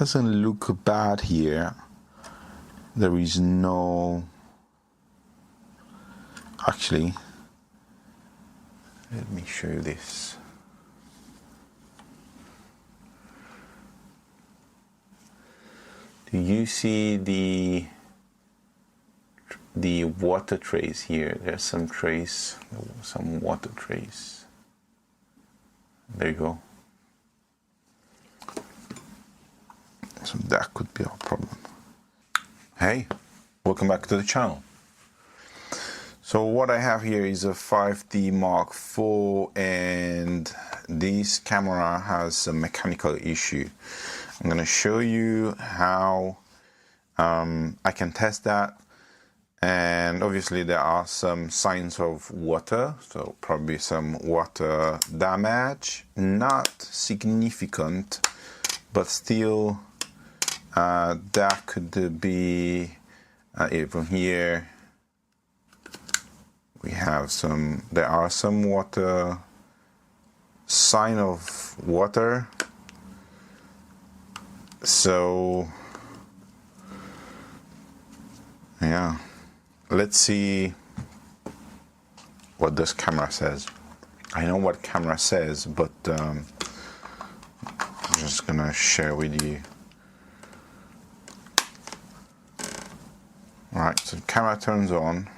doesn't look bad here. There is no, actually, let me show you this. Do you see the water trace here? There's some trace, some water trace. There you go. So that could be our problem. Hey, welcome back to the channel. So what I have here is a 5D Mark IV, and this camera has a mechanical issue. I'm going to show you how I can test that, and obviously there are some signs of water, so probably some water damage, not significant, but still that could be even here. We have some, there are some water, sign of water. So yeah, let's see what this camera says. I know what camera says, but I'm just gonna share with you. Alright, so the camera turns on.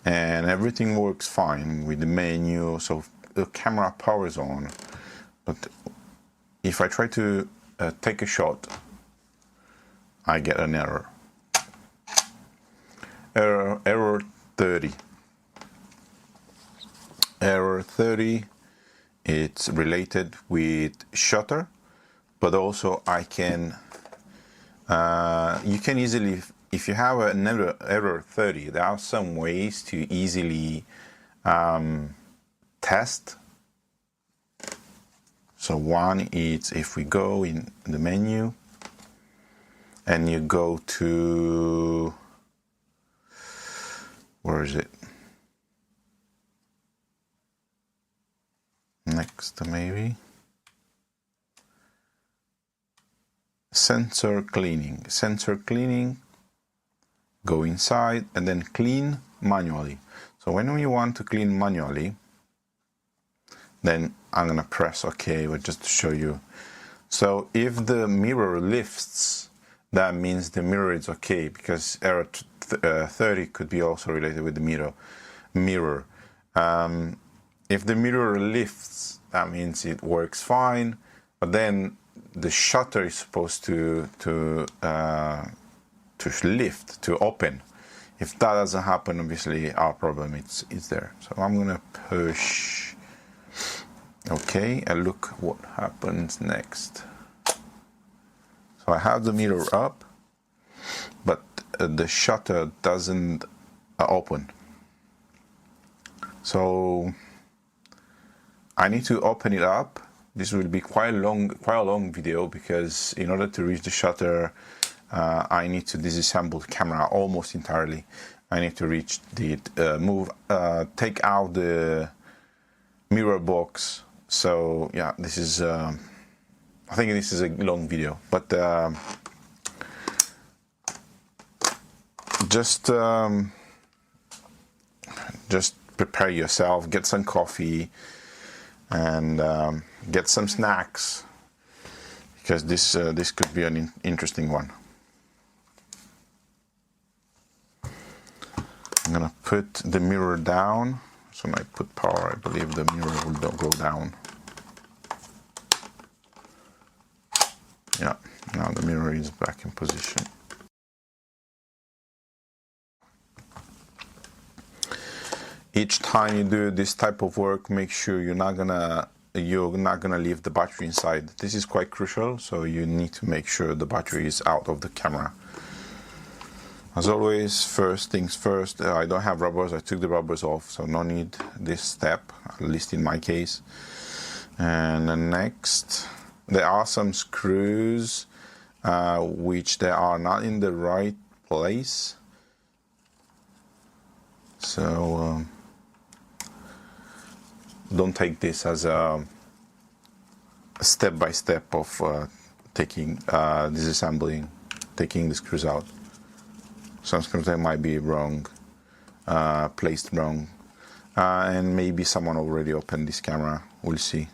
And everything works fine with the menu, so the camera powers on. But if I try to take a shot, I get an error. Error 30. Error 30, it's related with shutter, but also I can, you can easily, if you have an error 30, there are some ways to easily test. So one is if we go in the menu and you go to, where is it? Next maybe. Sensor cleaning. Sensor cleaning. Go inside and then clean manually. So when we want to clean manually, then I'm gonna press OK, but just to show you. So if the mirror lifts, that means the mirror is okay, because error 30 could be also related with the mirror. If the mirror lifts, that means it works fine, but then the shutter is supposed to lift, to open. If that doesn't happen, obviously our problem is there. So I'm gonna push OK, and look what happens next. So I have the mirror up, but the shutter doesn't open. So I need to open it up. This will be quite a long video, because in order to reach the shutter, I need to disassemble the camera almost entirely. I need to reach the take out the mirror box. So yeah, this is I think this is a long video, but just prepare yourself, get some coffee, and get some snacks, because this could be an interesting one. I'm gonna put the mirror down. So when I put power, I believe the mirror will go down. Yeah, now the mirror is back in position. Each time you do this type of work, make sure you're not gonna leave the battery inside. This is quite crucial, so you need to make sure the battery is out of the camera. As always, first things first, I don't have rubbers, I took the rubbers off, so no need this step, at least in my case. And then next, there are some screws which they are not in the right place. So don't take this as a step by step of taking disassembling, taking the screws out. Some screws might be wrong, placed wrong, and maybe someone already opened this camera. We'll see.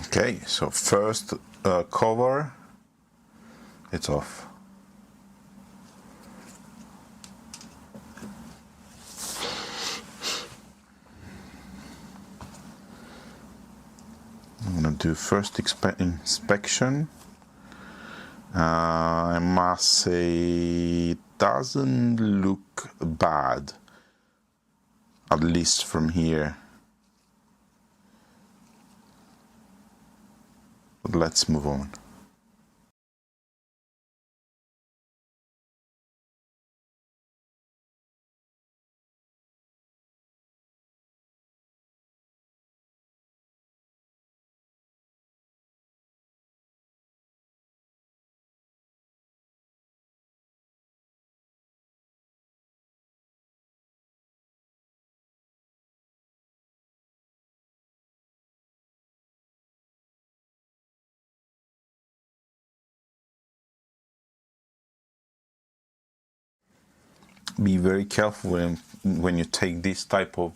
Okay, so first cover, it's off. I'm gonna do first inspection. I must say it doesn't look bad, at least from here. But let's move on. Be very careful when you take this type of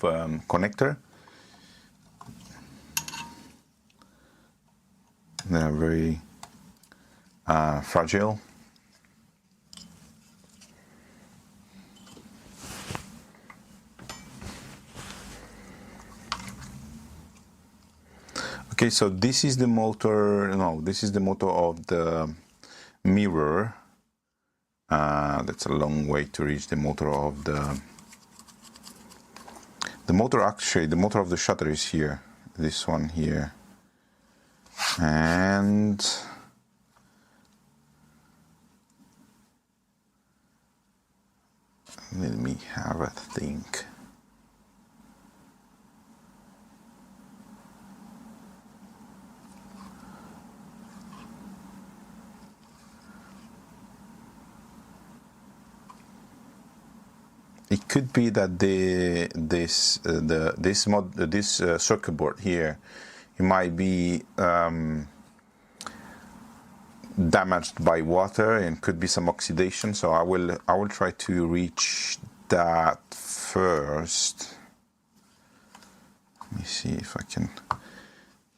connector. They are very fragile. Okay, so this is the motor. No, this is the motor of the mirror. That's a long way to reach the motor of the motor. Actually, the motor of the shutter is here. This one here, and let me have a think. It could be that this circuit board here, it might be damaged by water and could be some oxidation. So I will try to reach that first. Let me see if I can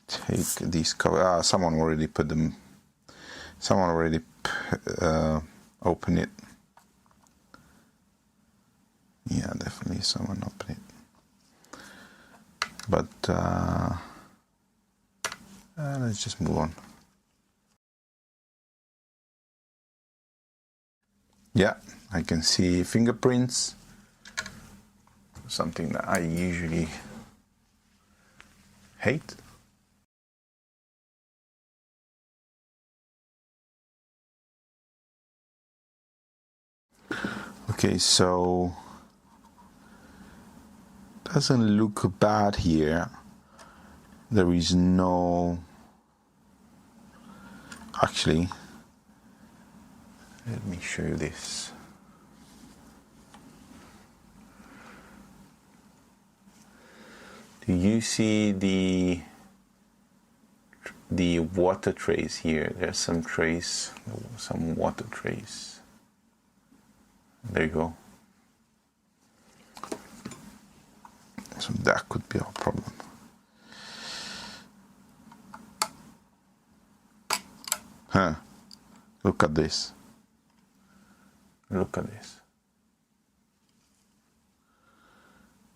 take these covers. Someone already put them. Someone already opened it. Yeah, definitely someone opened it. But let's just move on. Yeah, I can see fingerprints. Something that I usually hate. Okay, so doesn't look bad here. There is no, actually, let me show you this. Do you see the water trace here? There's some trace, some water trace. There you go. So that could be our problem. Huh. Look at this. Look at this.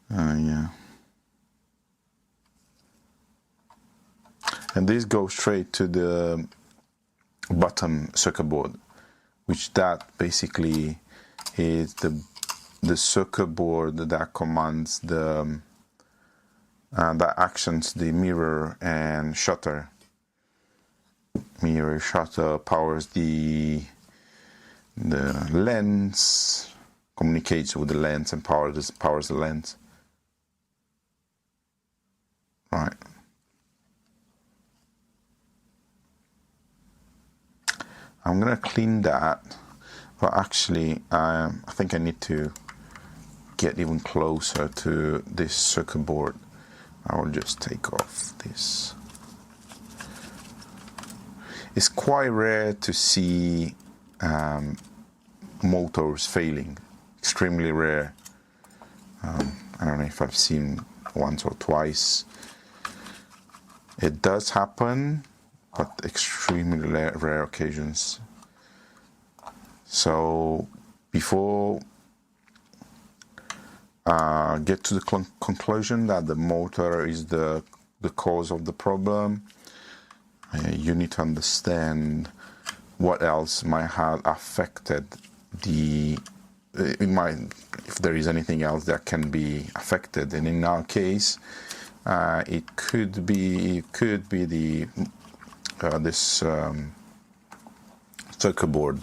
Yeah. And this goes straight to the bottom circuit board, which that basically is the circuit board that commands that actions the mirror and shutter. Mirror shutter powers the the lens, communicates with the lens and powers the lens. Right. I'm gonna clean that, but actually I think I need to get even closer to this circuit board. I will just take off this. It's quite rare to see motors failing, extremely rare. I don't know if I've seen once or twice. It does happen, but extremely rare occasions. So before get to the conclusion that the motor is the cause of the problem, you need to understand what else might have affected if there is anything else that can be affected. And in our case, it could be this circuit board.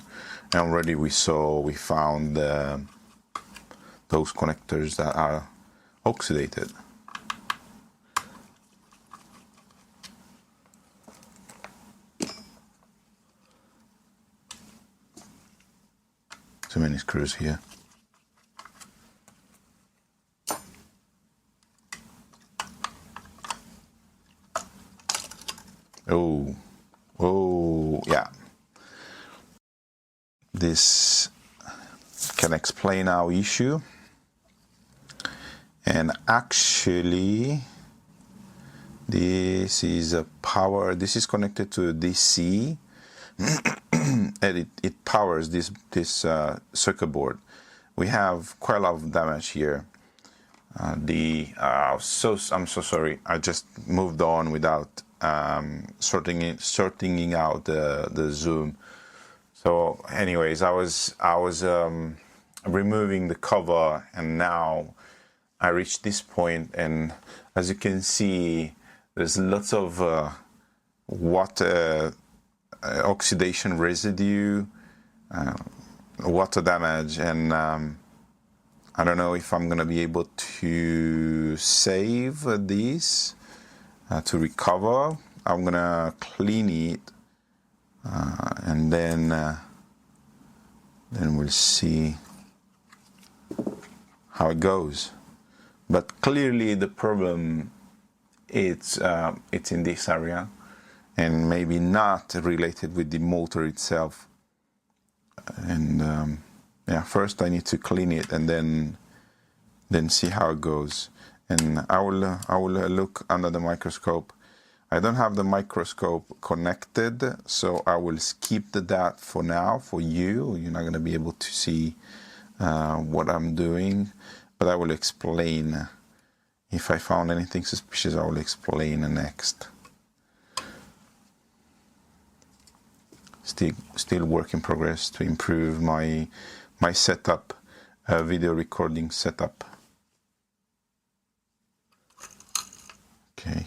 And already we found those connectors that are oxidated. Too many screws here. Oh, yeah. This can explain our issue. And actually, this is a power. This is connected to DC, and it powers this circuit board. We have quite a lot of damage here. I'm so sorry. I just moved on without sorting out the zoom. So, anyways, I was removing the cover, and now I reached this point, and as you can see, there's lots of water oxidation residue, water damage, and I don't know if I'm gonna be able to save this to recover. I'm gonna clean it, and then we'll see how it goes. But clearly the problem it's in this area, and maybe not related with the motor itself. And yeah, first I need to clean it, and then see how it goes. And I will look under the microscope. I don't have the microscope connected, so I will skip that for now. For you, you're not going to be able to see what I'm doing, but I will explain. If I found anything suspicious, I will explain next. Still work in progress to improve my setup, video recording setup. Okay.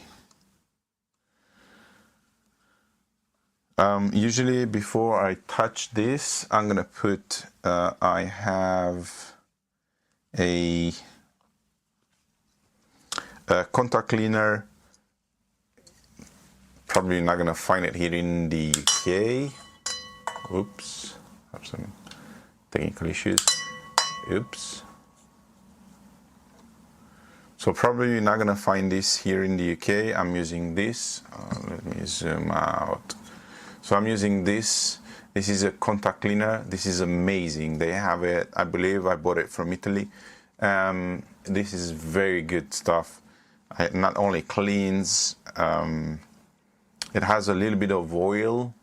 Usually before I touch this, I'm gonna put, I have a contact cleaner. Probably not gonna find it here in the UK. Oops, I have some technical issues. Oops. So probably you're not gonna find this here in the UK. I'm using this. Let me zoom out. So I'm using this. This is a contact cleaner. This is amazing. They have it. I believe I bought it from Italy. This is very good stuff. It not only cleans. It has a little bit of oil,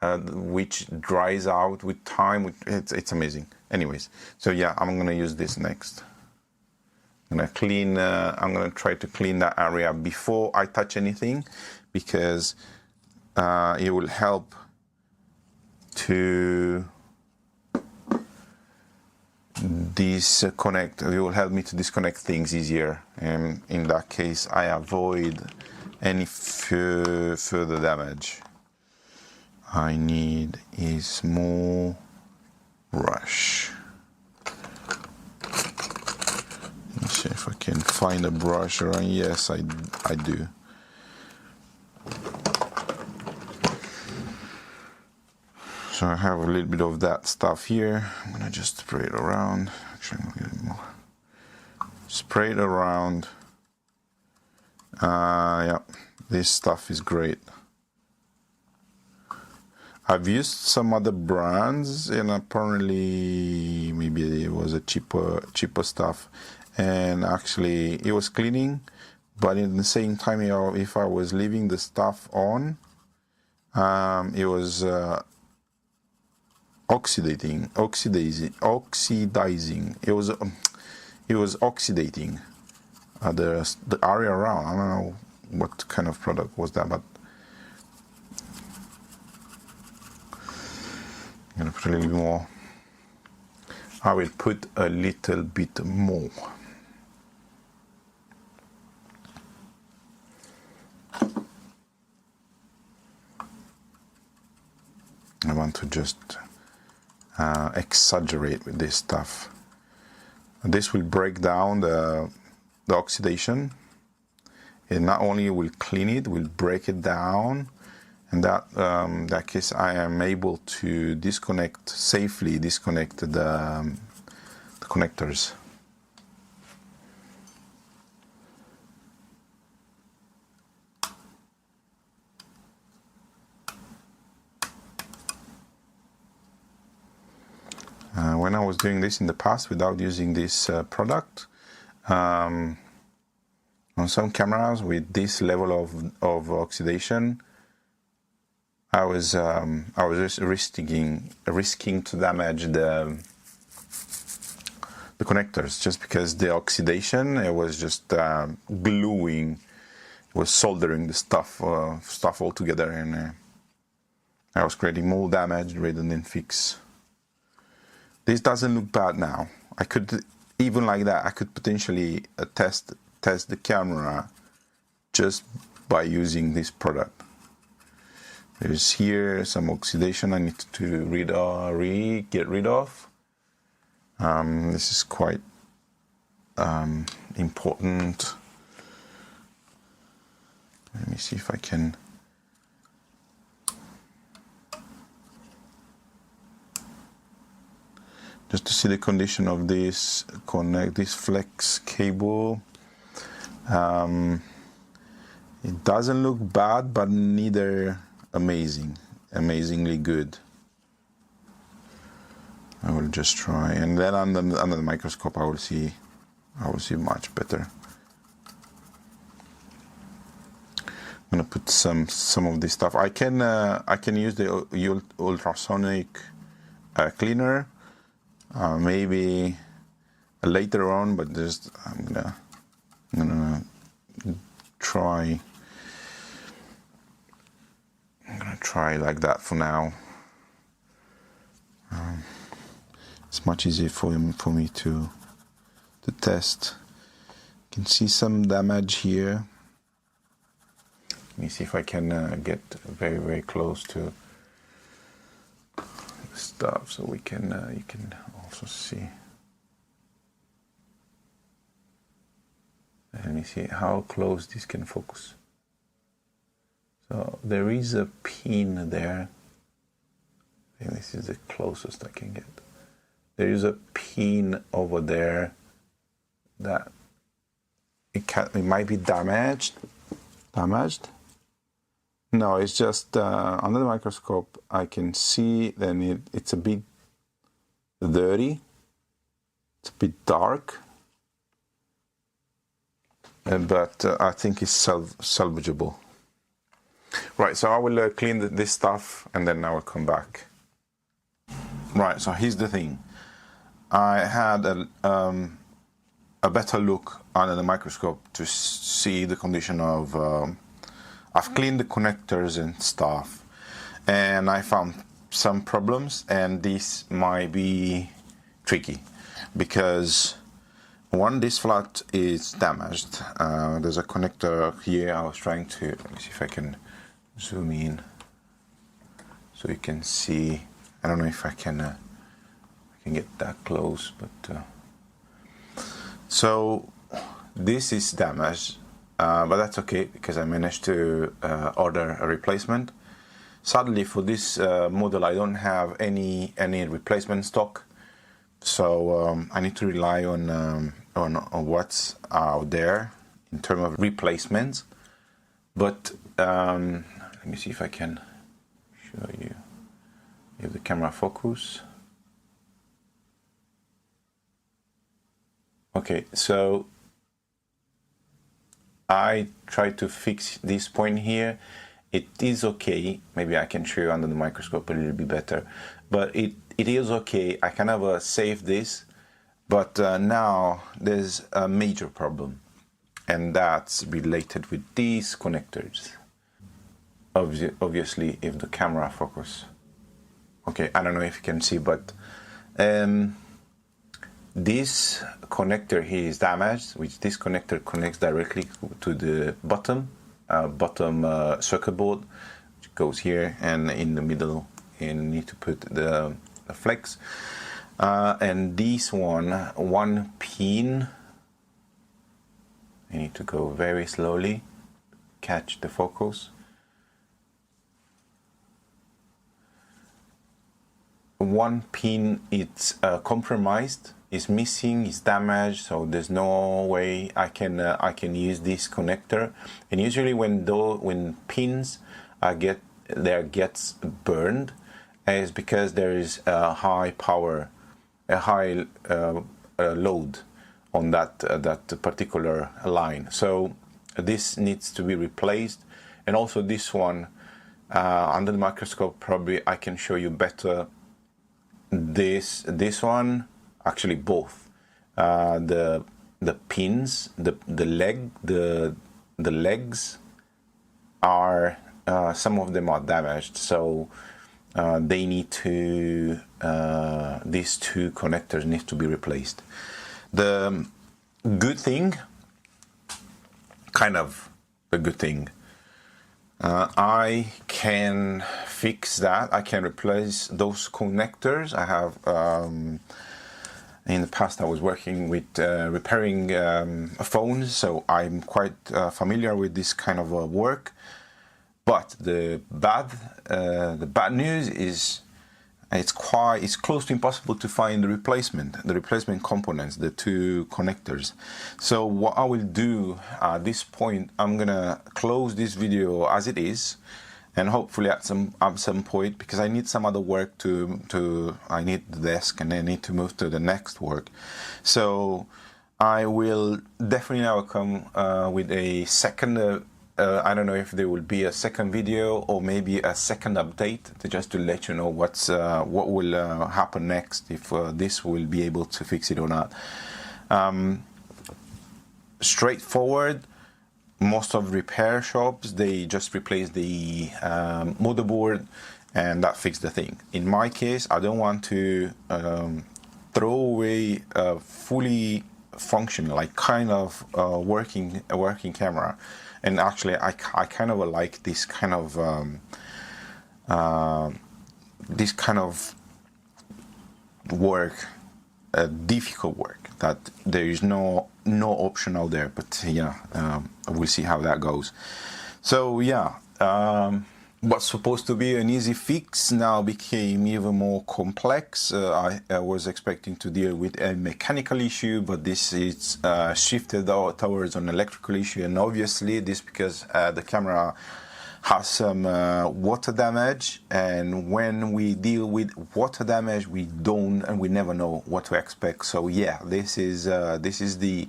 which dries out with time. It's amazing. Anyways, so yeah, I'm gonna use this next. I'm gonna try to clean that area before I touch anything, because it will help to disconnect. It will help me to disconnect things easier, and in that case, I avoid any further damage. I need a small brush. Let me see if I can find a brush around. Yes, I do. So I have a little bit of that stuff here. I'm gonna just spray it around. Actually, I'm gonna get it more. Spray it around. Yeah, this stuff is great. I've used some other brands, and apparently maybe it was a cheaper stuff, and actually it was cleaning, but at the same time, if I was leaving the stuff on, it was oxidizing. It was oxidating the area around. I don't know what kind of product was that, but I'm gonna put a little bit more. I will put a little bit more. I want to just exaggerate with this stuff. This will break down the oxidation. It not only will clean it, will break it down. And that case, I am able to safely disconnect the connectors. When I was doing this in the past without using this product, on some cameras with this level of oxidation, I was risking to damage the connectors, just because the oxidation, it was just gluing, it was soldering the stuff all together, and I was creating more damage rather than fix. This doesn't look bad now. I could, even like that, I could potentially test the camera just by using this product. There's here some oxidation I need to get rid of. This is quite important. Let me see if I can. Just to see the condition of this flex cable. It doesn't look bad, but neither amazingly good. I will just try, and then under the microscope I will see much better. I'm gonna put some of this stuff. I can use the ultrasonic cleaner. Maybe later on, but just I'm gonna try. I'm gonna try like that for now. It's much easier for me to test. You can see some damage here. Let me see if I can get very, very close to the stuff, so you can also see. Let me see how close this can focus. So there is a pin there. I think this is the closest I can get. There is a pin over there that it might be damaged. No, it's just under the microscope I can see. Then it's a bit dirty. It's a bit dark. But I think it's salvageable. Right, so I will clean this stuff and then I will come back. Right, so here's the thing. I had a better look under the microscope to see the condition of. I've cleaned the connectors and stuff, and I found some problems, and this might be tricky because one, this flat is damaged. There's a connector here. I was trying to, let me see if I can zoom in so you can see. I don't know if I can can get that close, but so this is damaged, but that's okay because I managed to order a replacement. Sadly, for this model, I don't have any replacement stock, so I need to rely on what's out there in terms of replacements. But let me see if I can show you if the camera focus. Okay, so I tried to fix this point here. It is okay. Maybe I can show you under the microscope a little bit better, but it is okay. I kind of saved this, but now there's a major problem, and that's related with these connectors. Obviously, if the camera focus. Okay, I don't know if you can see, but this connector here is damaged, which this connector connects directly to the bottom circuit board, which goes here, and in the middle you need to put the flex. And this one pin, you need to go very slowly, catch the focus. One pin, it's compromised, is missing, is damaged, so there's no way I can use this connector. And usually when pins gets burned, is because there is a high power, a high load on that particular line. So this needs to be replaced. And also this one, under the microscope, probably I can show you better. This one, actually both, the pins, the legs are some of them are damaged, so they need to these two connectors need to be replaced. The good thing, kind of the good thing, I can fix that. I can replace those connectors. I have in the past I was working with repairing phones, so I'm quite familiar with this kind of work. But the bad news is it's close to impossible to find the replacement components, the two connectors. So what I will do at this point, I'm gonna close this video as it is, and hopefully at some point, because I need some other work I need the desk and I need to move to the next work. So I will definitely now come with a second. I don't know if there will be a second video or maybe a second update just to let you know what will happen next, if this will be able to fix it or not. Straightforward. Most of repair shops, they just replace the motherboard and that fixes the thing. In my case, I don't want to throw away a fully functional, like kind of working camera. And actually, I kind of like this kind of work, difficult work, that there is no option out there. But yeah, we'll see how that goes. So yeah, what's supposed to be an easy fix now became even more complex. I was expecting to deal with a mechanical issue, but this is shifted towards an electrical issue, and obviously this because the camera has some water damage, and when we deal with water damage, we never know what to expect. So yeah, this is the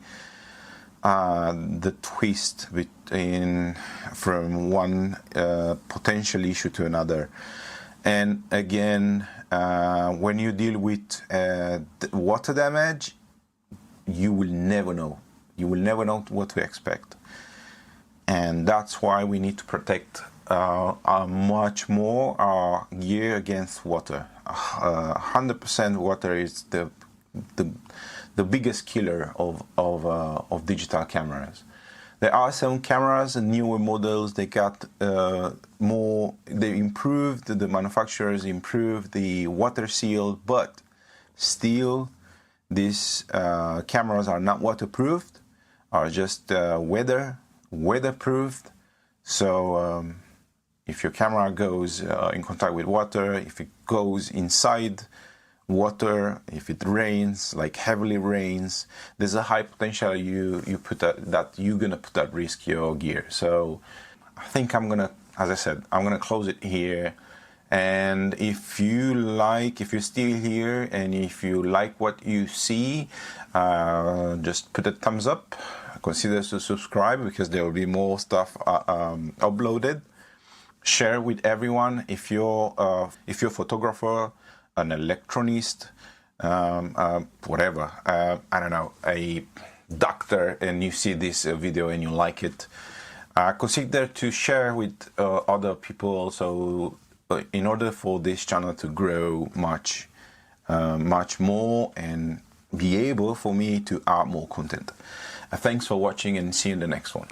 twist from one potential issue to another. And again, when you deal with water damage, you will never know. You will never know what to expect. And that's why we need to protect much more our gear against water. 100% water is the biggest killer of digital cameras. There are some cameras, newer models, they got they improved, the manufacturers improved the water seal, but Still, these cameras are not waterproofed, are just weatherproofed. So if your camera goes in contact with water, if it goes inside water, if it rains, like heavily rains, there's a high potential that you're gonna put at risk your gear. So I think I'm gonna, as I said, I'm gonna close it here. And if you're still here and if you like what you see, just put a thumbs up. Consider to subscribe, because there will be more stuff uploaded. Share with everyone. If you're a photographer, an electronist, whatever, I don't know, a doctor, and you see this video and you like it, consider to share with other people also, in order for this channel to grow much more and be able for me to add more content. Thanks for watching, and see you in the next one.